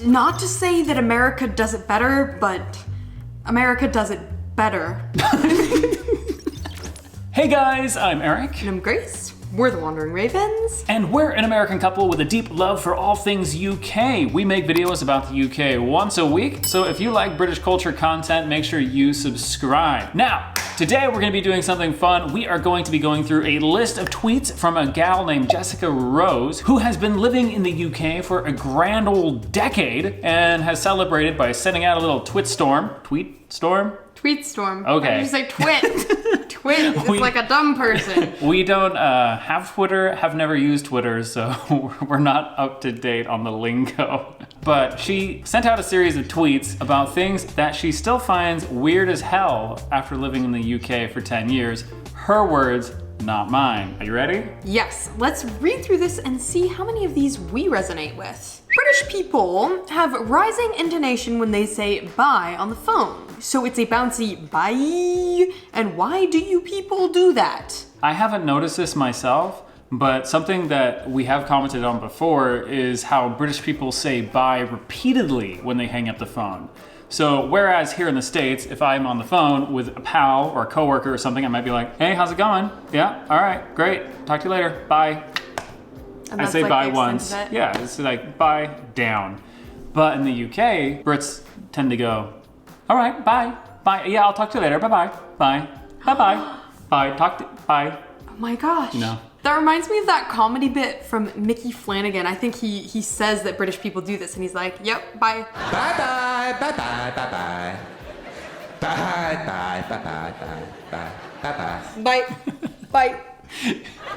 Not to say that America does it better, but America does it better. Hey guys, I'm Eric. And I'm Grace. We're the Wandering Ravens. And we're an American couple with a deep love for all things UK. We make videos about the UK once a week, so if you like British culture content, make sure you subscribe. Now, today we're gonna be doing something fun. We are going to be going through a list of tweets from a gal named Jessica Rose, who has been living in the UK for a grand old decade and has celebrated by sending out a little tweet storm. Tweet storm? Okay. Why did you say twit? Twit, it's like a dumb person. We don't have Twitter, have never used Twitter, so we're not up to date on the lingo. But she sent out a series of tweets about things that she still finds weird as hell after living in the UK for 10 years. Her words, not mine. Are you ready? Yes, let's read through this and see how many of these we resonate with. British people have rising intonation when they say bye on the phone. So it's a bouncy bye. And why do you people do that? I haven't noticed this myself, but something that we have commented on before is how British people say bye repeatedly when they hang up the phone. So whereas here in the States, if I'm on the phone with a pal or a coworker or something, I might be like, hey, how's it going? Yeah, all right, great. Talk to you later, bye. I say bye once. Yeah, it's like bye down. But in the UK, Brits tend to go, all right, bye, bye. Yeah, I'll talk to you later. Bye-bye, bye, bye-bye, bye, bye. Oh my gosh. No. That reminds me of that comedy bit from Mickey Flanagan. I think he says that British people do this and he's like, yep, bye. Bye-bye, bye-bye, bye-bye. Bye-bye, bye-bye, bye-bye, bye-bye. Bye. Bye.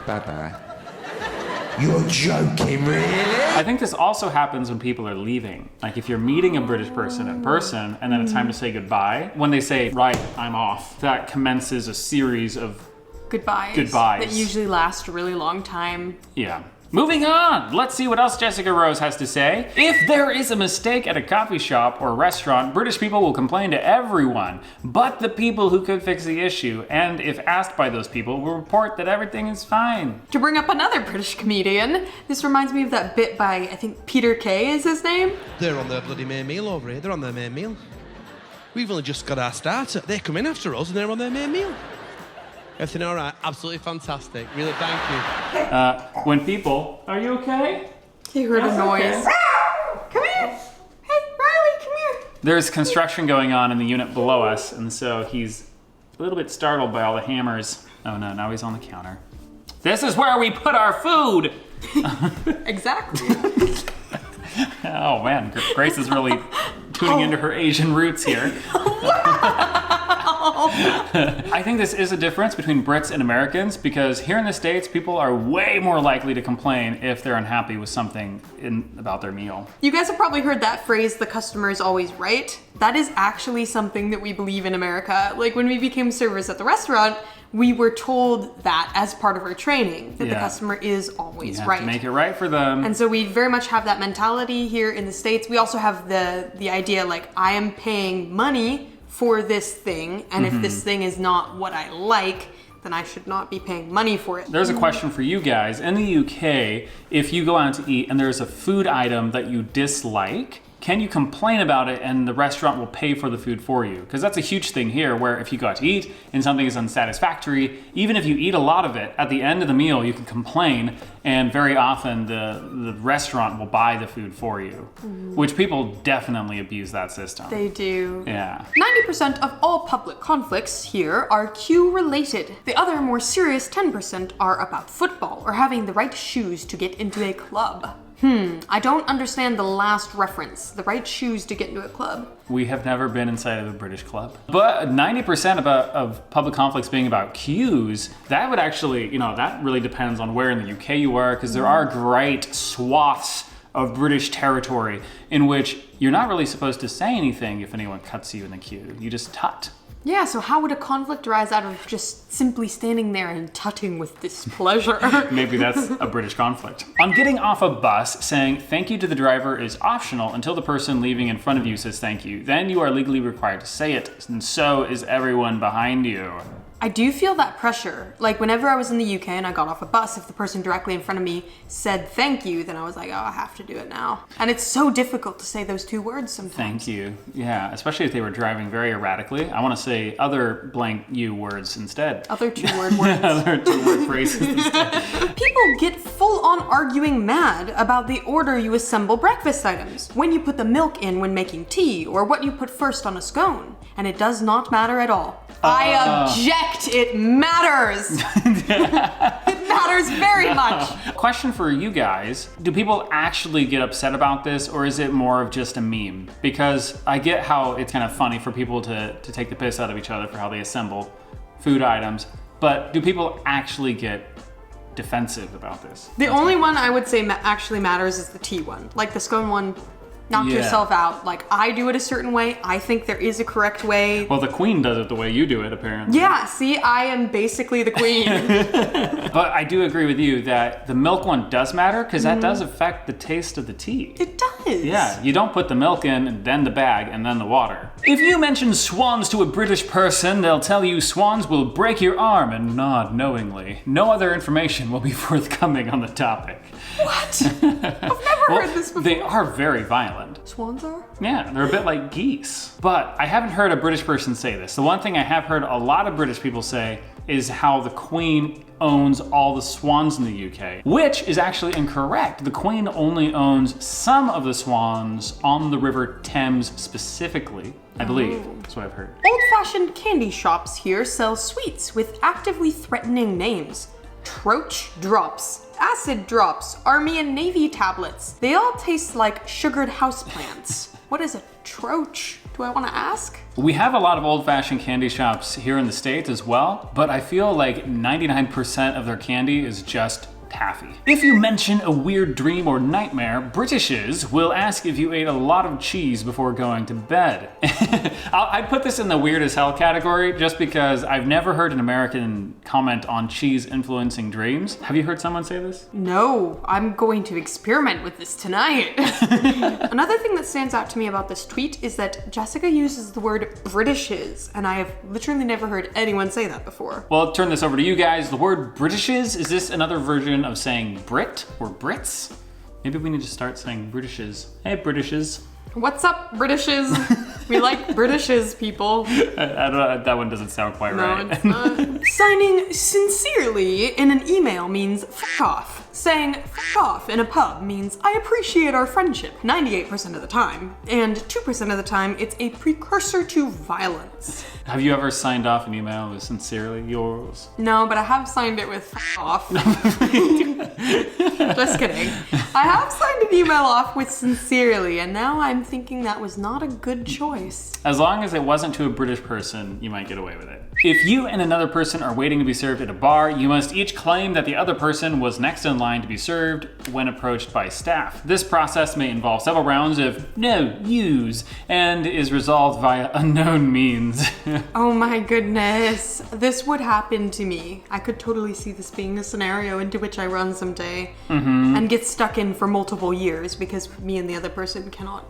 Bye-bye. You're joking, really? I think this also happens when people are leaving. Like if you're meeting a British person in person and then it's time to say goodbye, when they say, right, I'm off, that commences a series of goodbyes. That usually last a really long time. Yeah. Moving on, let's see what else Jessica Rose has to say. If there is a mistake at a coffee shop or restaurant, British people will complain to everyone, but the people who could fix the issue, and if asked by those people, will report that everything is fine. To bring up another British comedian, this reminds me of that bit by, I think Peter Kay is his name. They're on their bloody main meal over here. They're on their main meal. We've only just got our starter. They come in after us and they're on their main meal. Everything all right? Absolutely fantastic. Really, thank you. When people, are you okay? He heard a noise. Okay. Come here. Hey, Riley, come here. There's construction going on in the unit below us, and so he's a little bit startled by all the hammers. Oh no, now he's on the counter. This is where we put our food! Exactly. Oh man, Grace is really tuning into her Asian roots here. I think this is a difference between Brits and Americans because here in the States, people are way more likely to complain if they're unhappy with something about their meal. You guys have probably heard that phrase, the customer is always right. That is actually something that we believe in America. Like when we became servers at the restaurant, we were told that as part of our training, that the customer is always right. To make it right for them. And so we very much have that mentality here in the States. We also have the idea like, I am paying money for this thing, and if this thing is not what I like, then I should not be paying money for it. There's a question for you guys. In the UK, if you go out to eat and there's a food item that you dislike, can you complain about it and the restaurant will pay for the food for you? Because that's a huge thing here where if you go out to eat and something is unsatisfactory, even if you eat a lot of it, at the end of the meal you can complain and very often the restaurant will buy the food for you, which people definitely abuse that system. They do. Yeah. 90% of all public conflicts here are queue related. The other more serious 10% are about football or having the right shoes to get into a club. I don't understand the last reference, the right shoes to get into a club. We have never been inside of a British club. But 90% of public conflicts being about queues, that would actually, that really depends on where in the UK you are, because there are great swaths of British territory in which you're not really supposed to say anything if anyone cuts you in the queue. You just tut. Yeah, so how would a conflict arise out of just simply standing there and tutting with displeasure? Maybe that's a British conflict. On getting off a bus, saying thank you to the driver is optional until the person leaving in front of you says thank you. Then you are legally required to say it, and so is everyone behind you. I do feel that pressure. Like whenever I was in the UK and I got off a bus, if the person directly in front of me said thank you, then I was like, oh, I have to do it now. And it's so difficult to say those two words sometimes. Thank you. Yeah, especially if they were driving very erratically. I want to say other blank you words instead. Other two-word words. Other two-word phrases instead. People get full-on arguing mad about the order you assemble breakfast items, when you put the milk in when making tea, or what you put first on a scone. And it does not matter at all. I object. It matters. It matters very much. Question for you guys. Do people actually get upset about this, or is it more of just a meme? Because I get how it's kind of funny for people to take the piss out of each other for how they assemble food items, but do people actually get defensive about this? The only one I would say actually matters is the tea one. Like the scone one, knock yourself out. Like I do it a certain way. I think there is a correct way. Well, the queen does it the way you do it, apparently. Yeah, see, I am basically the queen. But I do agree with you that the milk one does matter because that does affect the taste of the tea. It does. Yeah, you don't put the milk in and then the bag and then the water. If you mention swans to a British person, they'll tell you swans will break your arm and nod knowingly. No other information will be forthcoming on the topic. What? I've never heard this before. They are very violent. Swans are? Yeah, they're a bit like geese. But I haven't heard a British person say this. The one thing I have heard a lot of British people say is how the Queen owns all the swans in the UK, which is actually incorrect. The Queen only owns some of the swans on the River Thames specifically, I believe. That's what I've heard. Old-fashioned candy shops here sell sweets with actively threatening names. Troch drops, acid drops, Army and Navy tablets. They all taste like sugared houseplants. What is a troch? Do I want to ask? We have a lot of old-fashioned candy shops here in the States as well, but I feel like 99% of their candy is just taffy. If you mention a weird dream or nightmare, Britishes will ask if you ate a lot of cheese before going to bed. I'd put this in the weird as hell category just because I've never heard an American comment on cheese influencing dreams. Have you heard someone say this? No, I'm going to experiment with this tonight. Another thing that stands out to me about this tweet is that Jessica uses the word Britishes, and I have literally never heard anyone say that before. Well, I'll turn this over to you guys. The word Britishes, is this another version of saying Brit or Brits? Maybe we need to start saying Britishes. Hey, Britishes. What's up, Britishes? We like Britishes, people. I don't know, that one doesn't sound quite right. No, it's not. Signing sincerely in an email means f off. Saying f off in a pub means I appreciate our friendship 98% of the time. And 2% of the time, it's a precursor to violence. Have you ever signed off an email with sincerely yours? No, but I have signed it with f off. Just kidding. I have signed an email off with sincerely, and now I'm thinking that was not a good choice. As long as it wasn't to a British person, you might get away with it. If you and another person are waiting to be served at a bar, you must each claim that the other person was next in line to be served when approached by staff. This process may involve several rounds of no, yous, and is resolved via unknown means. Oh my goodness. This would happen to me. I could totally see this being a scenario into which I run someday and get stuck in for multiple years because me and the other person cannot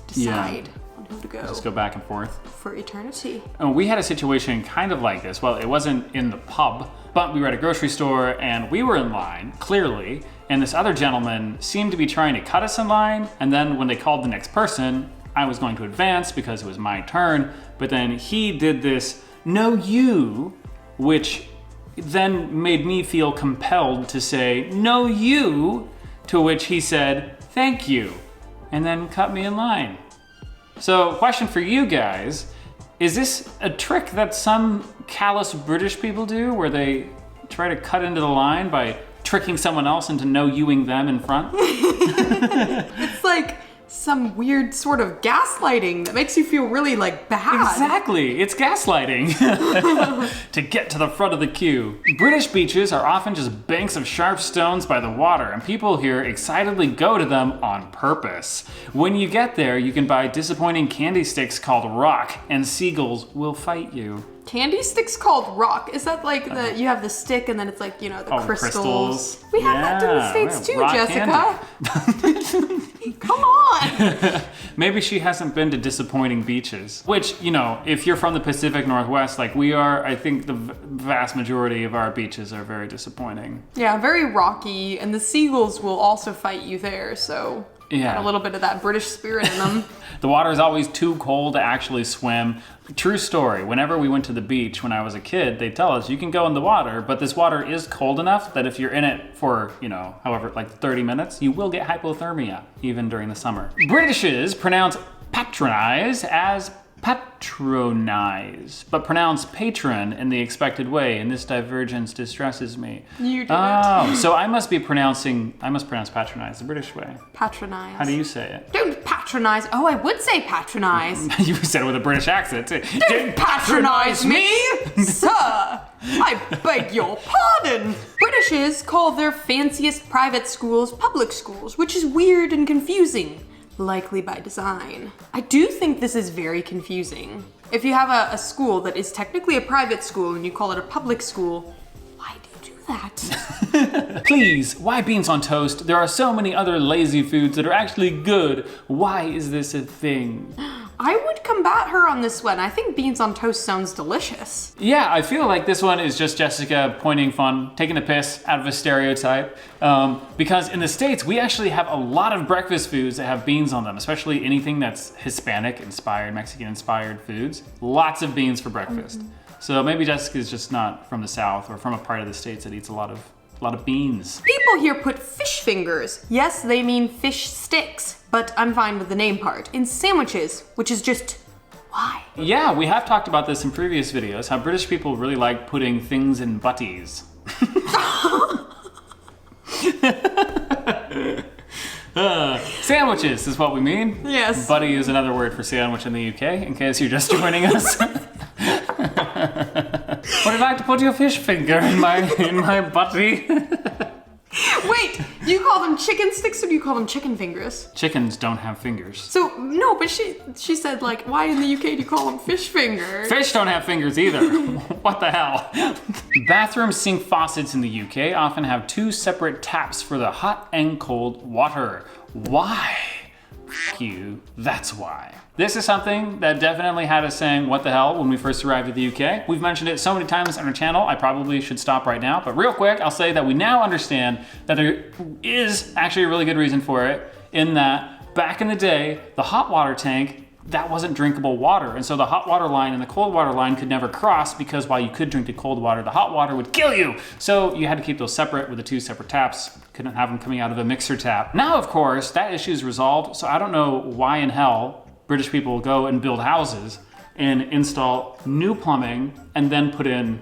decide on who to go. Just go back and forth. For eternity. And we had a situation kind of like this. Well, it wasn't in the pub, but we were at a grocery store and we were in line, clearly, and this other gentleman seemed to be trying to cut us in line, and then when they called the next person, I was going to advance because it was my turn, but then he did this no you, which then made me feel compelled to say no you, to which he said thank you, and then cut me in line. So, question for you guys, is this a trick that some callous British people do where they try to cut into the line by tricking someone else into no-youing them in front? It's like some weird sort of gaslighting that makes you feel really like bad. Exactly, it's gaslighting to get to the front of the queue. British beaches are often just banks of sharp stones by the water, and people here excitedly go to them on purpose. When you get there, you can buy disappointing candy sticks called rock, and seagulls will fight you. candy stick's called rock. Is that like you have the stick and then it's like, the crystals? We have that in the States too, rock Jessica. Come on. Maybe she hasn't been to disappointing beaches. Which, if you're from the Pacific Northwest, like we are, I think the vast majority of our beaches are very disappointing. Yeah, very rocky, and the seagulls will also fight you there, so got a little bit of that British spirit in them. The water is always too cold to actually swim. True story. Whenever we went to the beach when I was a kid, they tell us you can go in the water, but this water is cold enough that if you're in it for, however, like 30 minutes, you will get hypothermia, even during the summer. Britishes pronounce patronize as patronize, but pronounce patron in the expected way, and this divergence distresses me. You did it. So I must pronounce patronize the British way. Patronize. How do you say it? Don't patronize. Oh, I would say patronize. You said it with a British accent too. Don't patronize me, sir. I beg your pardon. Britishes call their fanciest private schools public schools, which is weird and confusing. Likely by design. I do think this is very confusing. If you have a school that is technically a private school and you call it a public school, why do you do that? Please, why beans on toast? There are so many other lazy foods that are actually good. Why is this a thing? I would combat her on this one. I think beans on toast sounds delicious. Yeah, I feel like this one is just Jessica pointing fun, taking the piss out of a stereotype. Because in the States, we actually have a lot of breakfast foods that have beans on them, especially anything that's Hispanic-inspired, Mexican-inspired foods. Lots of beans for breakfast. So maybe Jessica's just not from the South or from a part of the States that eats a lot of beans. People here put fish fingers. Yes, they mean fish sticks, but I'm fine with the name part. In sandwiches, which is just, why? Yeah, we have talked about this in previous videos, how British people really like putting things in butties. Sandwiches is what we mean. Yes. Buddy is another word for sandwich in the UK, in case you're just joining us. Would you like to put your fish finger in my butty? Wait, do you call them chicken sticks or do you call them chicken fingers? Chickens don't have fingers. So, no, but she said, like, why in the UK do you call them fish fingers? Fish don't have fingers either. What the hell? Bathroom sink faucets in the UK often have two separate taps for the hot and cold water. Why? F you, that's why. This is something that definitely had us saying, what the hell, when we first arrived at the UK. We've mentioned it so many times on our channel, I probably should stop right now. But real quick, I'll say that we now understand that there is actually a really good reason for it, in that back in the day, the hot water tank, that wasn't drinkable water. And so the hot water line and the cold water line could never cross, because while you could drink the cold water, the hot water would kill you. So you had to keep those separate with the two separate taps. Couldn't have them coming out of a mixer tap. Now, of course, that issue is resolved. So I don't know why in hell British people go and build houses and install new plumbing and then put in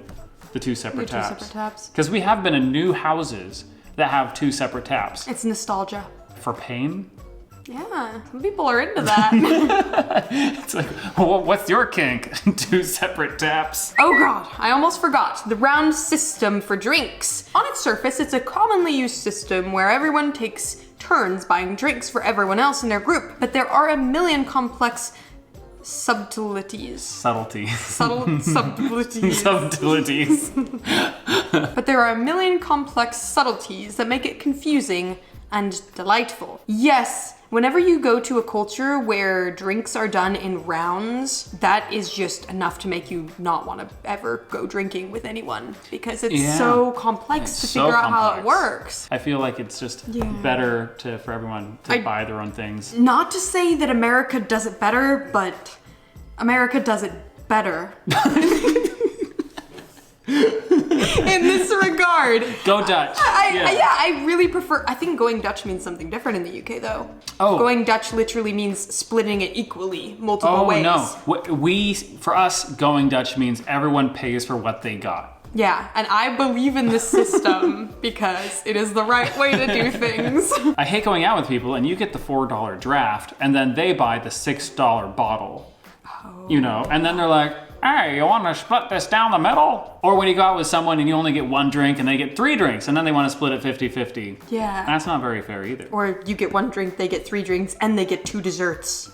the two separate taps. Because we have been in new houses that have two separate taps. It's nostalgia. For pain? Yeah, some people are into that. It's like, well, what's your kink? Two separate taps. Oh God, I almost forgot. The round system for drinks. On its surface, it's a commonly used system where everyone takes turns buying drinks for everyone else in their group, but there are a million complex subtleties. Subtleties. But there are a million complex subtleties that make it confusing and delightful. Yes, whenever you go to a culture where drinks are done in rounds, that is just enough to make you not want to ever go drinking with anyone, because it's so complex to figure out how it works. I feel like it's just better for everyone to buy their own things. Not to say that America does it better, but America does it better. In this regard. Go Dutch. I really prefer, I think going Dutch means something different in the UK though. Oh. Going Dutch literally means splitting it equally, multiple ways. Oh no, for us, going Dutch means everyone pays for what they got. Yeah, and I believe in this system because it is the right way to do things. I hate going out with people and you get the $4 draft and then they buy the $6 bottle. Oh. And then they're like, hey, you want to split this down the middle? Or when you go out with someone and you only get one drink and they get 3 drinks and then they want to split it 50-50. Yeah. That's not very fair either. Or you get 1 drink, they get 3 drinks, and they get 2 desserts.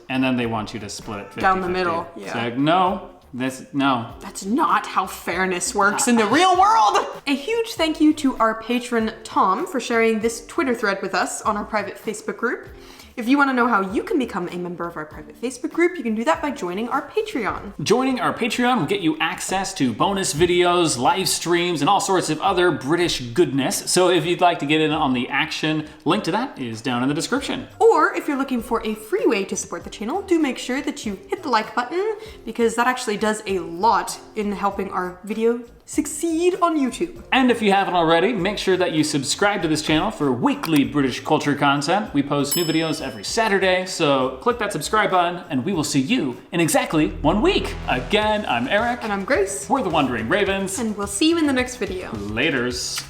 And then they want you to split it 50-50. Down the middle, yeah. It's like, no, No. That's not how fairness works in the real world! A huge thank you to our patron Tom for sharing this Twitter thread with us on our private Facebook group. If you want to know how you can become a member of our private Facebook group, you can do that by joining our Patreon. Joining our Patreon will get you access to bonus videos, live streams, and all sorts of other British goodness. So if you'd like to get in on the action, link to that is down in the description. Or if you're looking for a free way to support the channel, do make sure that you hit the like button, because that actually does a lot in helping our video succeed on YouTube. And if you haven't already, make sure that you subscribe to this channel for weekly British culture content. We post new videos every Saturday, so click that subscribe button and we will see you in exactly 1 week. Again, I'm Eric. And I'm Grace. We're the Wandering Ravens. And we'll see you in the next video. Laters.